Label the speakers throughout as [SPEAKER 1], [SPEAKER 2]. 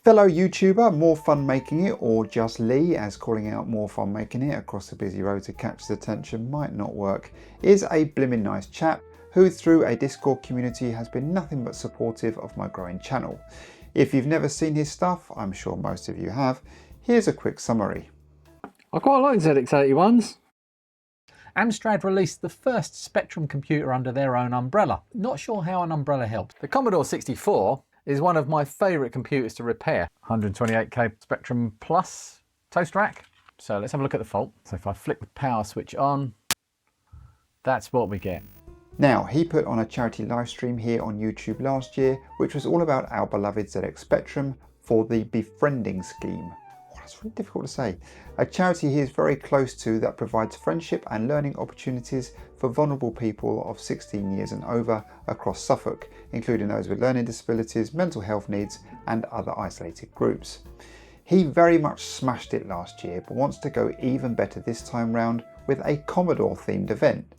[SPEAKER 1] Fellow YouTuber, more fun making it, or just Lee, as calling out more fun making it across the busy road to catch his attention might not work, is a blimmin' nice chap who through a Discord community has been nothing but supportive of my growing channel. If you've never seen his stuff, I'm sure most of you have, here's a quick summary.
[SPEAKER 2] I quite like ZX81s.
[SPEAKER 3] Amstrad released the first Spectrum computer under their own umbrella. Not sure how an umbrella helps.
[SPEAKER 2] The Commodore 64 is one of my favourite computers to repair. 128K Spectrum Plus toast rack. So let's have a look at the fault. So if I flick the power switch on, that's what we get.
[SPEAKER 1] Now, he put on a charity live stream here on YouTube last year, which was all about our beloved ZX Spectrum for the Befriending Scheme. That's really difficult to say. A charity he is very close to that provides friendship and learning opportunities for vulnerable people of 16 years and over across Suffolk, including those with learning disabilities, mental health needs and other isolated groups. He very much smashed it last year, but wants to go even better this time round with a Commodore themed event.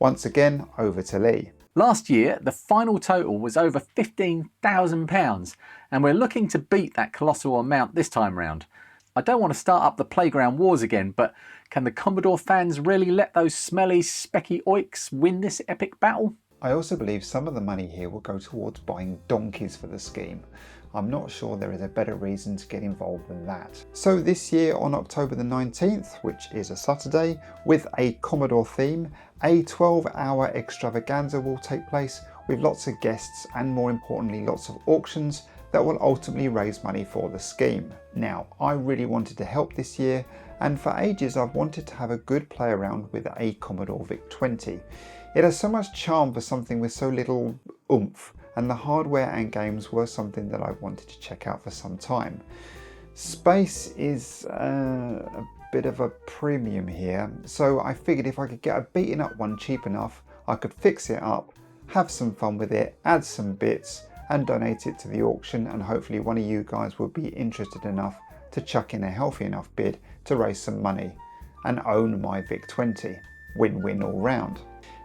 [SPEAKER 1] Once again, over to Lee.
[SPEAKER 3] Last year, the final total was over £15,000 and we're looking to beat that colossal amount this time round. I don't want to start up the playground wars again, but can the Commodore fans really let those smelly, specky oiks win this epic battle?
[SPEAKER 1] I also believe some of the money here will go towards buying donkeys for the scheme. I'm not sure there is a better reason to get involved than that. So this year on October the 19th, which is a Saturday, with a Commodore theme, a 12-hour extravaganza will take place with lots of guests and more importantly lots of auctions that will ultimately raise money for the scheme. Now, I really wanted to help this year, and for ages I've wanted to have a good play around with a Commodore VIC20. It has so much charm for something with so little oomph, and the hardware and games were something that I wanted to check out for some time. Space is a bit of a premium here, so I figured if I could get a beaten up one cheap enough, I could fix it up, have some fun with it, add some bits, and donate it to the auction, and hopefully one of you guys will be interested enough to chuck in a healthy enough bid to raise some money and own my VIC20. Win-win all round.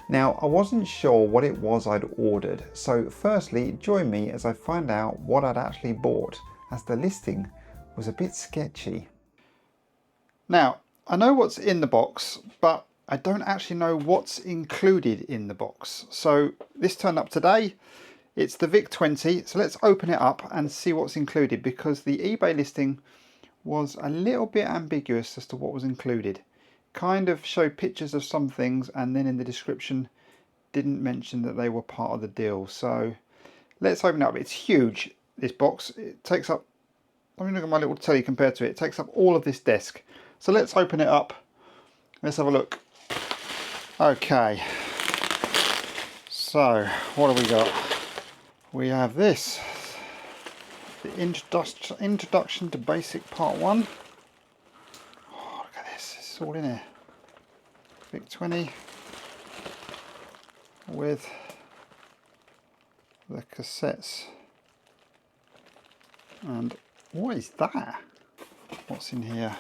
[SPEAKER 1] Now, I wasn't sure what it was I'd ordered, so firstly join me as I find out what I'd actually bought, as the listing was a bit sketchy. Now, I know what's in the box, but I don't actually know what's included in the box. So this turned up today. It's the VIC20, so let's open it up and see what's included, because the eBay listing was a little bit ambiguous as to what was included. Kind of showed pictures of some things and then in the description didn't mention that they were part of the deal. So let's open it up. It's huge, this box. It takes up, let me look at my little telly compared to it. It takes up all of this desk. So let's open it up. Let's have a look. Okay. So what have we got? We have this, the introduction to basic part 1. Oh, look at this, it's all in here. VIC20 with the cassettes. And what is that? What's in here?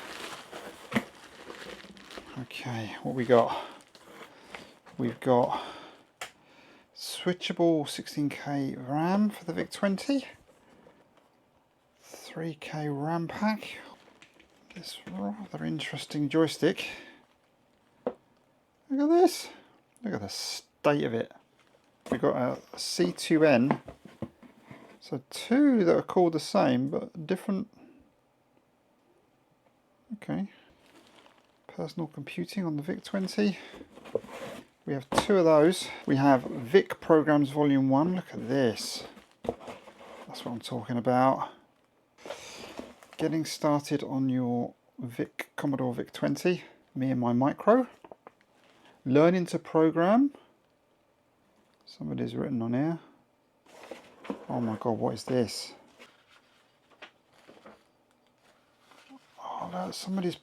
[SPEAKER 1] Okay, what we got? We've got switchable 16K RAM for the VIC20, 3K RAM pack, this rather interesting joystick. Look at this, look at the state of it. We've got a C2N, so two that are called the same but different. Okay, personal computing on the VIC20. We have two of those. We have VIC Programs Volume 1. Look at this. That's what I'm talking about. Getting started on your Commodore VIC20. Me and my micro. Learning to program. Somebody's written on here. Oh my god, what is this? Oh no, somebody's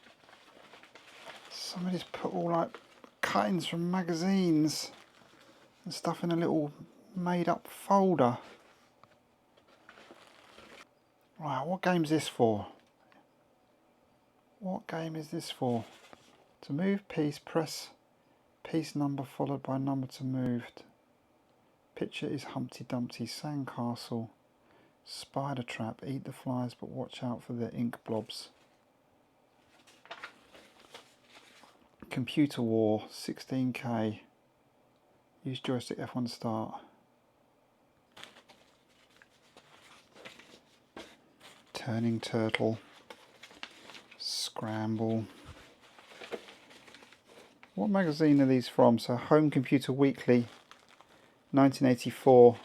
[SPEAKER 1] put all like cuttings from magazines and stuff in a little made up folder. Wow, what game is this for? What game is this for? To move piece, press piece number followed by number to move. Picture is Humpty Dumpty Sandcastle. Spider trap, eat the flies but watch out for the ink blobs. Computer war, 16K. Use joystick F1 to start. Turning turtle. Scramble. What magazine are these from? So Home Computer Weekly, 1984.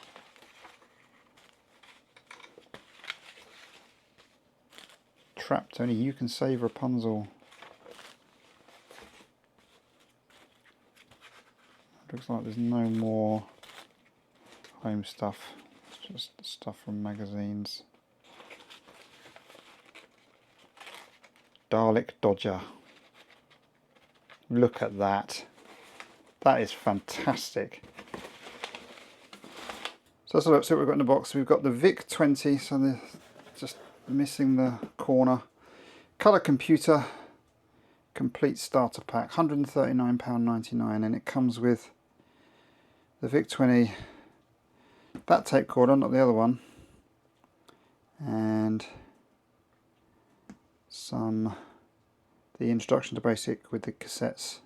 [SPEAKER 1] Trapped, only you can save Rapunzel. Looks like there's no more home stuff. It's just stuff from magazines. Dalek Dodger. Look at that. That is fantastic. So let's look, see what we've got in the box. We've got the VIC20, so they're just missing the corner. Colour computer, complete starter pack, £139.99, and it comes with the VIC20, that tape recorder, not the other one, and the introduction to BASIC with the cassettes,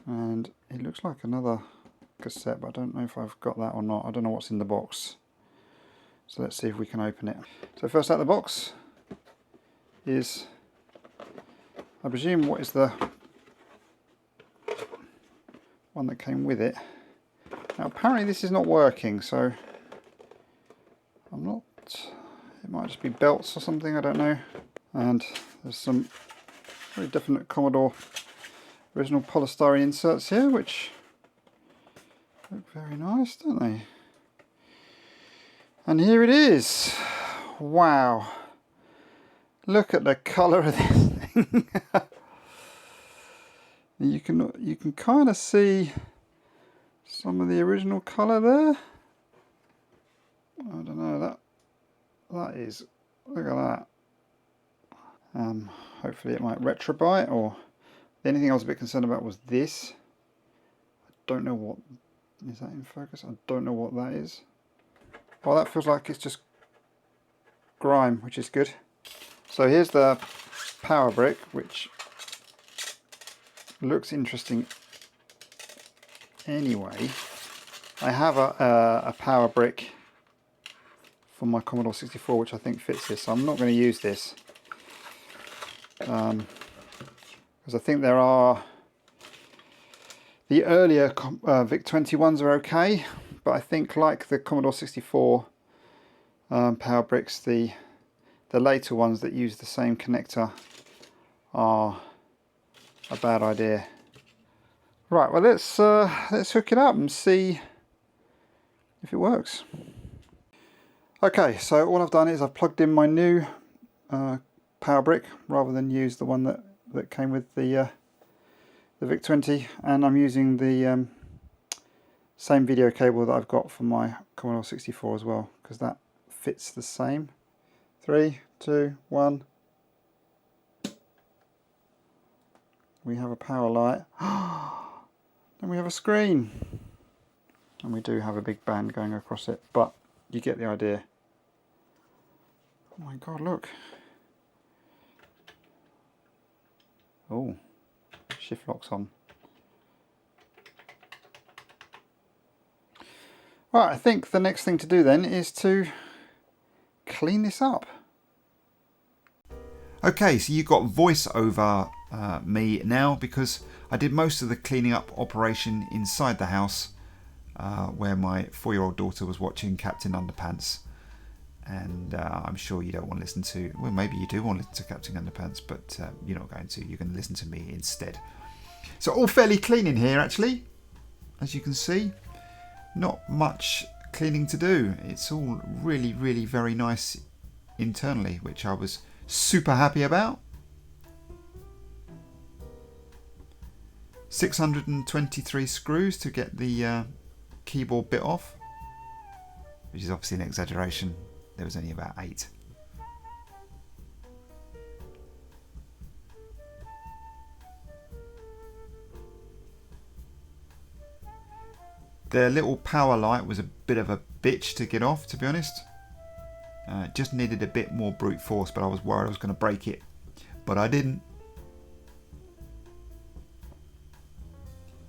[SPEAKER 1] and it looks like another cassette, but I don't know if I've got that or not. I don't know what's in the box, so let's see if we can open it. So first out of the box is, I presume, what is the one that came with it. Now apparently this is not working, so I'm not, it might just be belts or something, I don't know. And there's some very definite Commodore original polystyrene inserts here, which look very nice, don't they? And here it is. Wow. Look at the colour of this thing. You can kind of see some of the original colour there. I don't know, that is, look at that. Hopefully it might retrobite, or the only thing I was a bit concerned about was this. I don't know what, is that in focus? I don't know what that is. Well, that feels like it's just grime, which is good. So here's the power brick, which looks interesting anyway. I have a power brick from my Commodore 64 which I think fits this, so I'm not going to use this because I think there are, the earlier VIC-20 ones are okay, but I think like the Commodore 64 power bricks, the later ones that use the same connector are a bad idea. Right, well let's hook it up and see if it works. Okay, so all I've done is I've plugged in my new power brick rather than use the one that came with the VIC-20, and I'm using the same video cable that I've got for my Commodore 64 as well, because that fits the same. 3, 2, 1. We have a power light. And we have a screen. And we do have a big band going across it, but you get the idea. Oh my god, look. Oh, shift lock's on. Right, I think the next thing to do then is to clean this up.
[SPEAKER 4] Okay, so you've got voice over me now, because I did most of the cleaning up operation inside the house where my 4-year-old daughter was watching Captain Underpants, and I'm sure you don't want to listen to, well, maybe you do want to listen to Captain Underpants, but you're not going to, you're going to listen to me instead. So all fairly clean in here actually, as you can see. Not much cleaning to do. It's all really, really very nice internally, which I was super happy about. 623 screws to get the keyboard bit off, which is obviously an exaggeration. There was only about 8. The little power light was a bit of a bitch to get off, to be honest. Just needed a bit more brute force, but I was worried I was going to break it, but I didn't.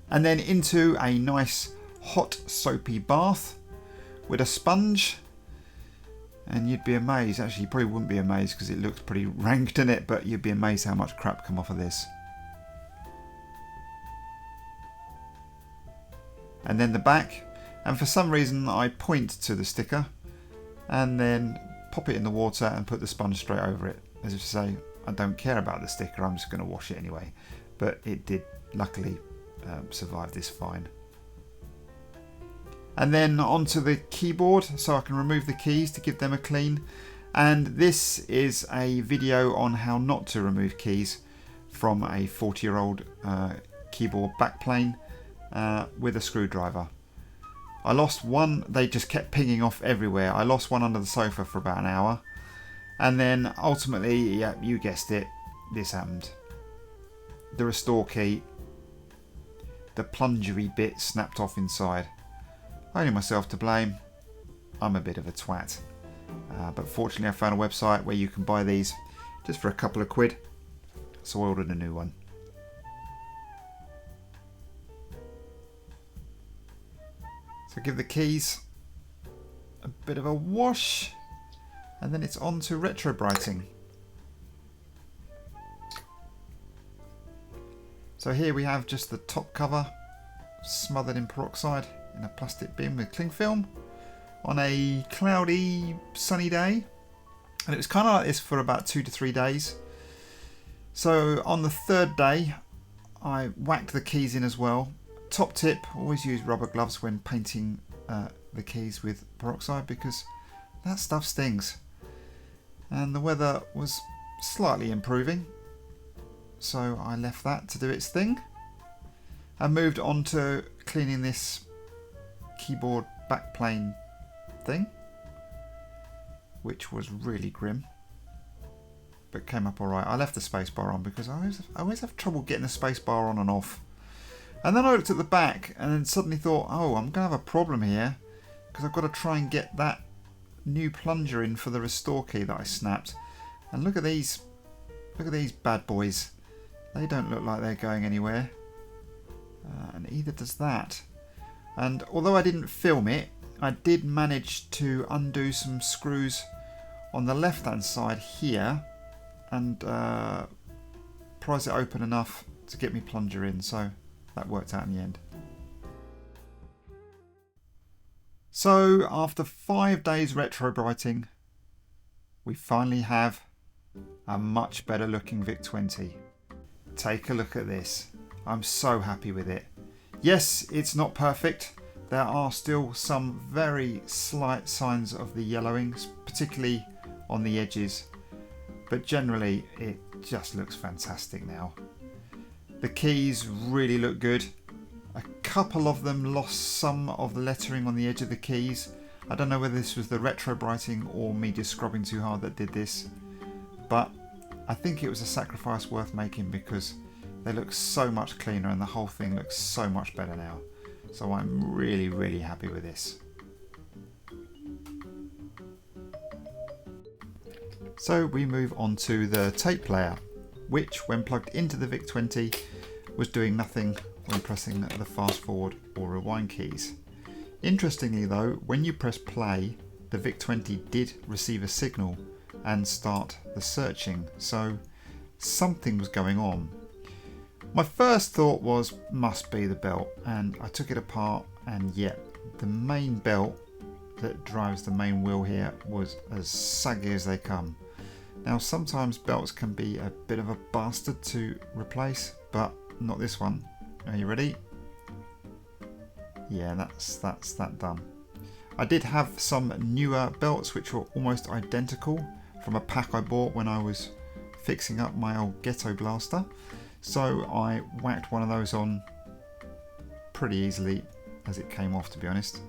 [SPEAKER 4] And then into a nice hot soapy bath with a sponge, and you'd be amazed. Actually, you probably wouldn't be amazed because it looks pretty rank, doesn't it? But you'd be amazed how much crap come off of this. And then the back, and for some reason I point to the sticker and then pop it in the water and put the sponge straight over it, as if to say, I don't care about the sticker, I'm just going to wash it anyway. But it did luckily survive this fine. And then onto the keyboard, so I can remove the keys to give them a clean. And this is a video on how not to remove keys from a 40-year-old keyboard backplane with a screwdriver. I lost one, they just kept pinging off everywhere. I lost one under the sofa for about an hour. And then ultimately, yeah, you guessed it, this happened. The restore key, the plungery bit snapped off inside. Only myself to blame. I'm a bit of a twat. But fortunately I found a website where you can buy these just for a couple of quid. So I ordered a new one. So give the keys a bit of a wash, and then it's on to retro brighting. So here we have just the top cover smothered in peroxide in a plastic bin with cling film on a cloudy sunny day, and it was kind of like this for about 2 to 3 days. So on the third day I whacked the keys in as well. Top tip, always use rubber gloves when painting the keys with peroxide, because that stuff stings. And the weather was slightly improving, so I left that to do its thing. I moved on to cleaning this keyboard backplane thing, which was really grim, but came up alright. I left the spacebar on because I always have trouble getting the spacebar on and off. And then I looked at the back and then suddenly thought, oh, I'm going to have a problem here, because I've got to try and get that new plunger in for the restore key that I snapped. And look at these bad boys. They don't look like they're going anywhere. And either does that. And although I didn't film it, I did manage to undo some screws on the left hand side here and prise it open enough to get me plunger in, so that worked out in the end. So after 5 days retro brighting, we finally have a much better looking VIC20. Take a look at this. I'm so happy with it. Yes, it's not perfect. There are still some very slight signs of the yellowing, particularly on the edges, but generally it just looks fantastic now. The keys really look good. A couple of them lost some of the lettering on the edge of the keys. I don't know whether this was the retro brighting or me just scrubbing too hard that did this, but I think it was a sacrifice worth making because they look so much cleaner and the whole thing looks so much better now. So I'm really, really happy with this. So we move on to the tape player, which when plugged into the VIC20 was doing nothing when pressing the fast forward or rewind keys. Interestingly though, when you press play, the VIC20 did receive a signal and start the searching, so something was going on. My first thought was, must be the belt, and I took it apart, and yet the main belt that drives the main wheel here was as saggy as they come. Now sometimes belts can be a bit of a bastard to replace, but not this one. Are you ready? Yeah, that's that done. I did have some newer belts which were almost identical from a pack I bought when I was fixing up my old ghetto blaster. So I whacked one of those on pretty easily as it came off, to be honest.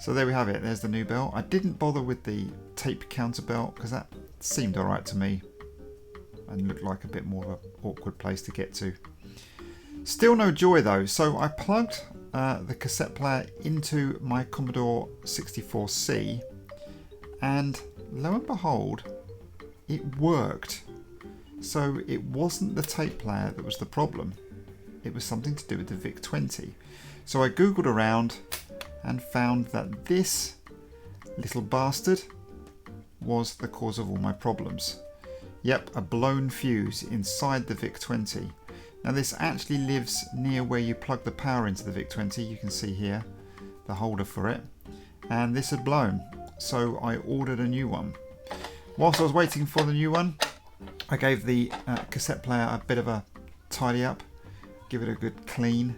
[SPEAKER 4] So there we have it, there's the new belt. I didn't bother with the tape counter belt because that seemed alright to me and looked like a bit more of an awkward place to get to. Still no joy though, so I plugged the cassette player into my Commodore 64C, and lo and behold, it worked. So it wasn't the tape player that was the problem, it was something to do with the VIC20. So I googled around and found that this little bastard was the cause of all my problems. Yep, a blown fuse inside the VIC20. Now this actually lives near where you plug the power into the VIC20. You can see here the holder for it, and this had blown, so I ordered a new one. Whilst I was waiting for the new one, I gave the cassette player a bit of a tidy up, give it a good clean,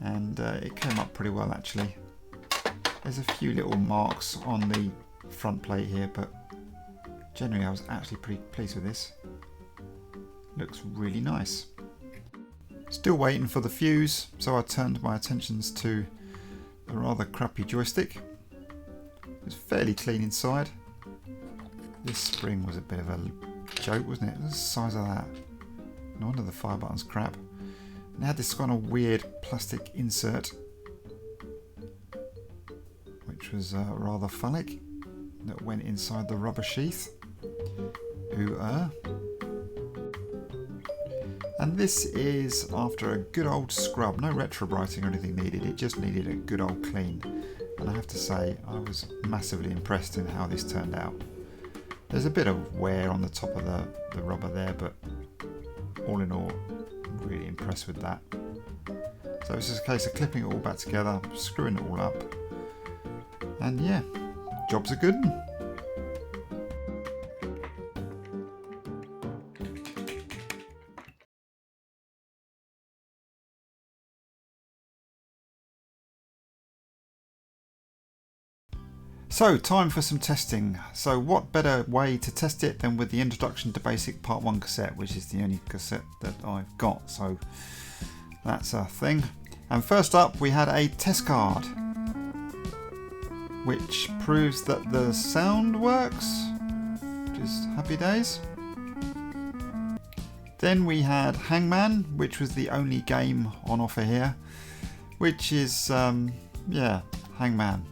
[SPEAKER 4] and it came up pretty well actually. There's a few little marks on the front plate here, but generally I was actually pretty pleased with this. Looks really nice. Still waiting for the fuse, so I turned my attentions to a rather crappy joystick. It's fairly clean inside. This spring was a bit of a joke, wasn't it? It was the size of that. No wonder the fire button's crap. And it had this kind of weird plastic insert, which was rather phallic, that went inside the rubber sheath. And this is after a good old scrub. No retrobrighting or anything needed, it just needed a good old clean. And I have to say, I was massively impressed in how this turned out. There's a bit of wear on the top of the rubber there, but all in all, I'm really impressed with that. So it's just a case of clipping it all back together, screwing it all up, and yeah, job's a good one. So, time for some testing. So what better way to test it than with the Introduction to Basic Part 1 cassette, which is the only cassette that I've got, so that's a thing. And first up we had a test card, which proves that the sound works, which is happy days. Then we had Hangman, which was the only game on offer here, which is, yeah, Hangman.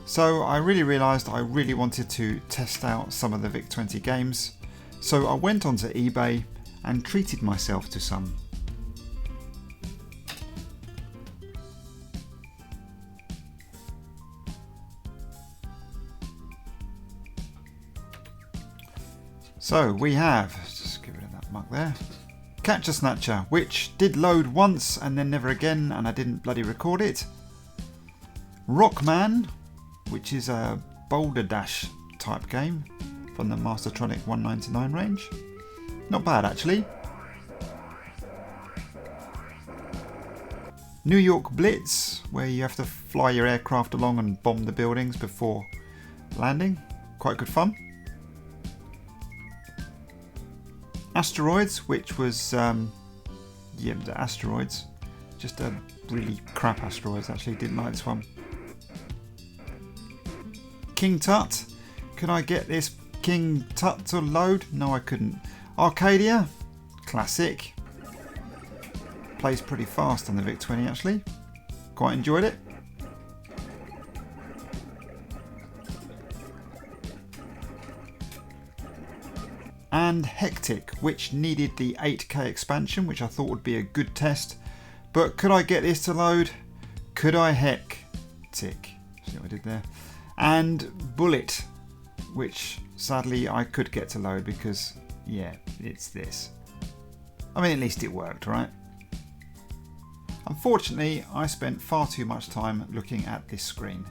[SPEAKER 4] So I really realised I really wanted to test out some of the VIC20 games, so I went onto eBay and treated myself to some. So we have, just get rid of that muck there, Catcher Snatcher, which did load once and then never again, and I didn't bloody record it. Rockman, which is a Boulder Dash type game from the Mastertronic 199 range. Not bad actually. New York Blitz, where you have to fly your aircraft along and bomb the buildings before landing. Quite good fun. Asteroids, which was, yeah, the Asteroids. Just a really crap Asteroids actually, didn't like this one. King Tut. Could I get this King Tut to load? No, I couldn't. Arcadia. Classic. Plays pretty fast on the VIC20 actually. Quite enjoyed it. And Hectic, which needed the 8K expansion, which I thought would be a good test. But could I get this to load? Could I heck? Tick. See what I did there? And Bullet, which sadly I could get to load because, yeah, it's this. I mean, at least it worked, right? Unfortunately, I spent far too much time looking at this screen.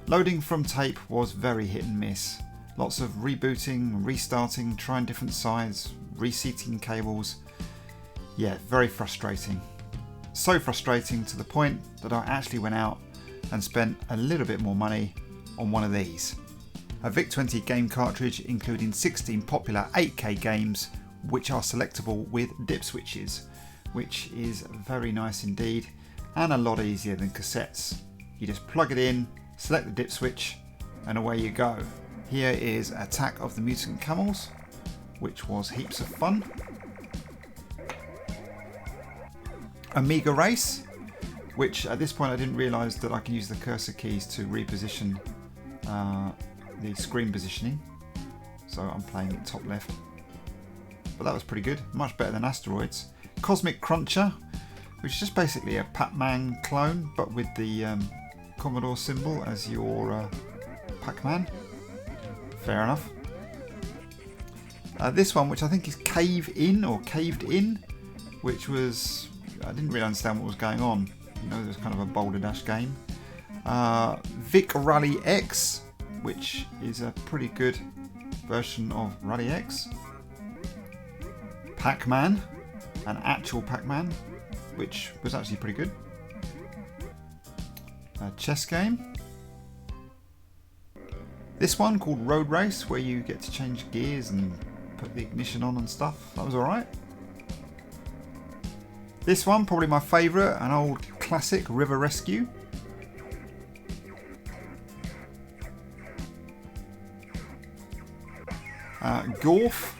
[SPEAKER 4] Loading from tape was very hit and miss. Lots of rebooting, restarting, trying different sides, reseating cables. Yeah, very frustrating. So frustrating to the point that I actually went out and spent a little bit more money on one of these. A VIC20 game cartridge including 16 popular 8K games which are selectable with dip switches, which is very nice indeed and a lot easier than cassettes. You just plug it in, select the dip switch and away you go. Here is Attack of the Mutant Camels, which was heaps of fun. Amiga Race, which at this point I didn't realise that I can use the cursor keys to reposition the screen positioning. So I'm playing it top left. But that was pretty good, much better than Asteroids. Cosmic Cruncher, which is just basically a Pac-Man clone, but with the Commodore symbol as your Pac-Man. Fair enough. This one, which I think is Cave In or Caved In, which was, I didn't really understand what was going on. You know, it was kind of a Boulder Dash game. Vic Rally X, which is a pretty good version of Rally X. Pac-Man, an actual Pac-Man, which was actually pretty good. A chess game. This one called Road Race, where you get to change gears and put the ignition on and stuff. That was alright. This one, probably my favourite, an old classic, River Rescue. Gorf,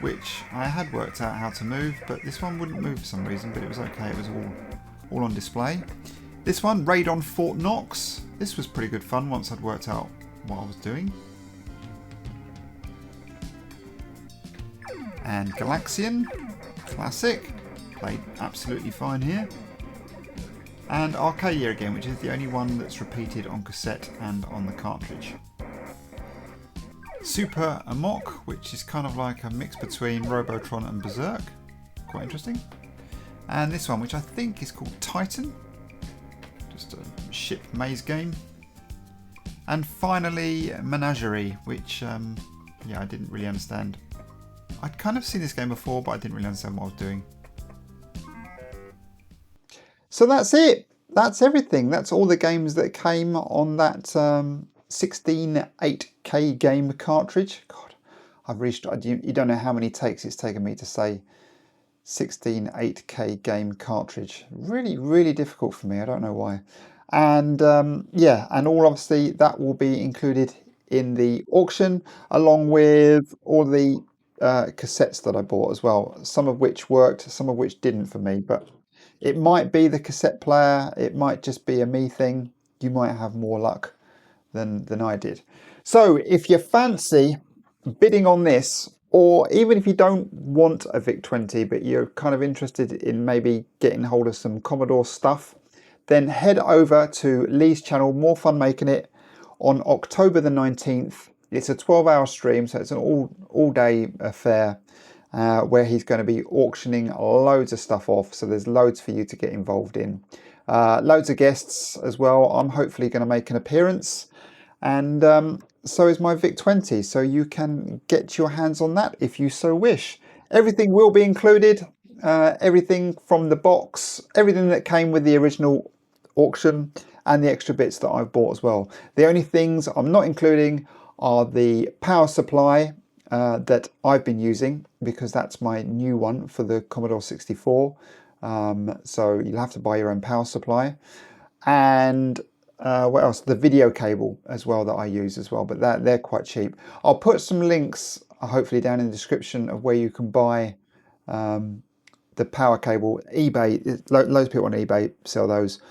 [SPEAKER 4] which I had worked out how to move, but this one wouldn't move for some reason, but it was okay, it was all on display. This one, Raid on Fort Knox. This was pretty good fun once I'd worked out what I was doing. And Galaxian, classic, played absolutely fine here. And Arcadia again, which is the only one that's repeated on cassette and on the cartridge. Super Amok, which is kind of like a mix between Robotron and Berserk, quite interesting. And this one, which I think is called Titan, just a ship maze game. And finally Menagerie, which yeah, I didn't really understand. I'd kind of seen this game before, but I didn't really understand what I was doing.
[SPEAKER 1] So that's it. That's everything. That's all the games that came on that 16 8K game cartridge. God, I've reached, you don't know how many takes it's taken me to say 16 8K game cartridge. Really, really difficult for me. I don't know why. And yeah, and all obviously that will be included in the auction, along with all the cassettes that I bought as well. Some of which worked, some of which didn't for me, but it might be the cassette player, it might just be a me thing. You might have more luck than I did. So if you fancy bidding on this, or even if you don't want a VIC20 but you're kind of interested in maybe getting hold of some Commodore stuff, then head over to Lee's channel, More Fun Making It, on October the 19th. It's a 12-hour stream, so it's an all-day affair where he's going to be auctioning loads of stuff off. So there's loads for you to get involved in. Loads of guests as well. I'm hopefully going to make an appearance. And so is my VIC20. So you can get your hands on that if you so wish. Everything will be included. Everything from the box, everything that came with the original auction, and the extra bits that I've bought as well. The only things I'm not including are the power supply that I've been using, because that's my new one for the Commodore 64. So you'll have to buy your own power supply. And what else? The video cable as well that I use as well, but they're quite cheap. I'll put some links hopefully down in the description of where you can buy the power cable. eBay, loads of people on eBay sell those.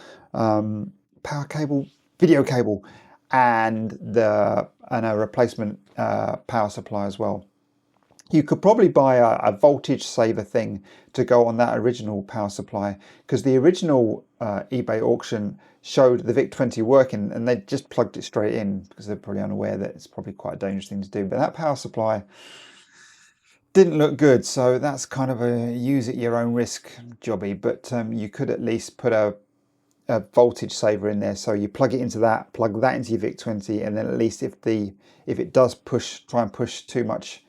[SPEAKER 1] Power cable, video cable, and a replacement power supply as well. You could probably buy a voltage saver thing to go on that original power supply, because the original eBay auction showed the VIC20 working and they just plugged it straight in, because they're probably unaware that it's probably quite a dangerous thing to do. But that power supply didn't look good, so that's kind of a use at your own risk jobby. But you could at least put a voltage saver in there, so you plug it into that, plug that into your VIC20, and then at least if it does try and push too much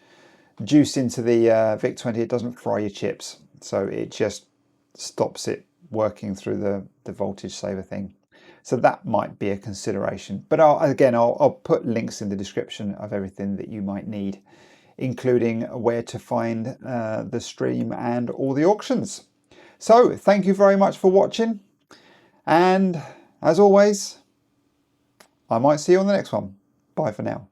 [SPEAKER 1] juice into the VIC20, it doesn't fry your chips, so it just stops it working through the voltage saver thing. So that might be a consideration. But I'll put links in the description of everything that you might need, including where to find the stream and all the auctions. So thank you very much for watching. And as always, I might see you on the next one. Bye for now.